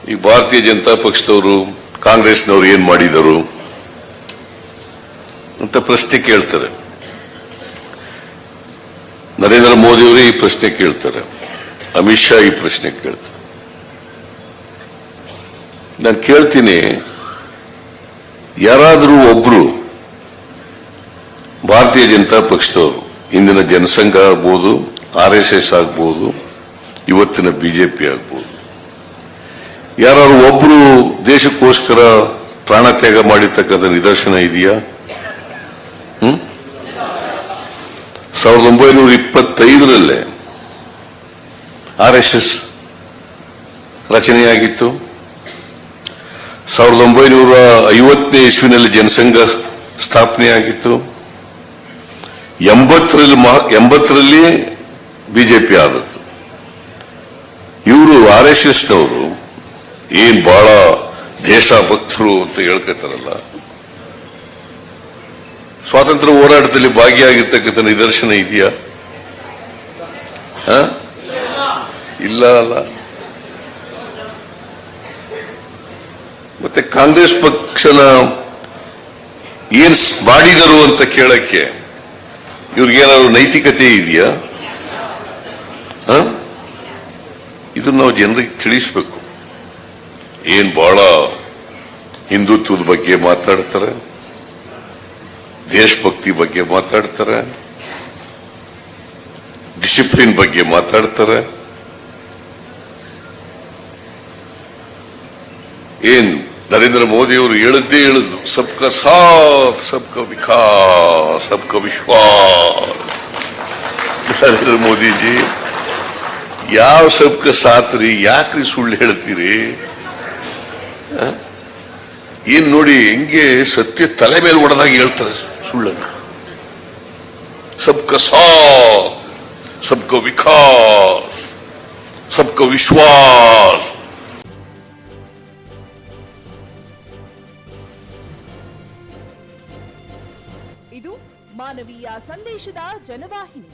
ಈ ಭಾರತೀಯ ಜನತಾ ಪಕ್ಷದವರು ಕಾಂಗ್ರೆಸ್ನವರು ಏನ್ ಮಾಡಿದರು ಅಂತ ಪ್ರಶ್ನೆ ಕೇಳ್ತಾರೆ. ನರೇಂದ್ರ ಮೋದಿ ಅವರು ಈ ಪ್ರಶ್ನೆ ಕೇಳ್ತಾರೆ, ಅಮಿತ್ ಶಾ ಈ ಪ್ರಶ್ನೆ ಕೇಳ್ತಾರೆ. ನಾನು ಕೇಳ್ತೀನಿ, ಯಾರಾದರೂ ಒಬ್ರು ಭಾರತೀಯ ಜನತಾ ಪಕ್ಷದವರು, ಇಂದಿನ ಜನಸಂಘ ಆಗ್ಬೋದು, RSS ಆಗ್ಬೋದು, ಇವತ್ತಿನ ಬಿಜೆಪಿ ಆಗ್ಬೋದು, ಯಾರು ಒಬ್ರು ದೇಶಕ್ಕೋಸ್ಕರ ಪ್ರಾಣ ತ್ಯಾಗ ಮಾಡಿರ್ತಕ್ಕಂಥ ನಿದರ್ಶನ ಇದೆಯಾ? 1925ರಲ್ಲೇ RSS ರಚನೆಯಾಗಿತ್ತು. 1950ನೇ ಇಸ್ವಿನಲ್ಲಿ ಜನಸಂಘ ಸ್ಥಾಪನೆಯಾಗಿತ್ತು. 80ರಲ್ಲಿ ಬಿಜೆಪಿ ಆದದ್ದು. ಇವರು RSSನವರು ಏನ್ ಬಹಳ ದೇಶಭಕ್ತರು ಅಂತ ಹೇಳ್ಕೊತಾರಲ್ಲ, ಸ್ವಾತಂತ್ರ್ಯ ಹೋರಾಟದಲ್ಲಿ ಭಾಗಿಯಾಗಿರ್ತಕ್ಕಂಥ ನಿದರ್ಶನ ಇದೆಯಾ? ಇಲ್ಲ ಅಲ್ಲ. ಮತ್ತೆ ಕಾಂಗ್ರೆಸ್ ಪಕ್ಷನ ಏನ್ ಮಾಡಿದರು ಅಂತ ಕೇಳಕ್ಕೆ ಇವ್ರಿಗೇನಾದ್ರು ನೈತಿಕತೆ ಇದೆಯಾ? ಇದನ್ನ ನಾವು ಜನರಿಗೆ ತಿಳಿಸ್ಬೇಕು. ಏನ್ ಬಹಳ ಹಿಂದುತ್ವದ ಬಗ್ಗೆ ಮಾತಾಡ್ತಾರೆ, ದೇಶಭಕ್ತಿ ಬಗ್ಗೆ ಮಾತಾಡ್ತಾರೆ, ಡಿಸಿಪ್ಲಿನ್ ಬಗ್ಗೆ ಮಾತಾಡ್ತಾರೆ. ಏನ್ ನರೇಂದ್ರ ಮೋದಿ ಅವರು ಹೇಳದ್ದೇ ಸಬ್ಕಾ ಸಾಥ್ ಸಬ್ಕಾ ವಿಕಾಸ್ ಸಬ್ಕಾ ವಿಶ್ವಾಸ್. ನರೇಂದ್ರ ಮೋದಿಜಿ ಯಾವ ಸಬ್ಕಾ ಸಾಥ್ ರೀ? ಯಾಕ್ರಿ ಸುಳ್ಳು ಹೇಳ್ತೀರಿ? ಏನ್ ನೋಡಿ ಹೆಂಗೆ ಸತ್ಯ ತಲೆ ಮೇಲೆ ಹೊಡೆದಾಗ ಹೇಳ್ತಾರೆ ಸುಳ್ಳನ್ನು. ಸಬ್ಕಾ ಸಾಥ್ ಸಬ್ಕಾ ವಿಕಾಸ್ ಸಬ್ಕಾ ವಿಶ್ವಾಸ್. ಇದು ಮಾನವೀಯ ಸಂದೇಶದ ಜನವಾಹಿನಿ.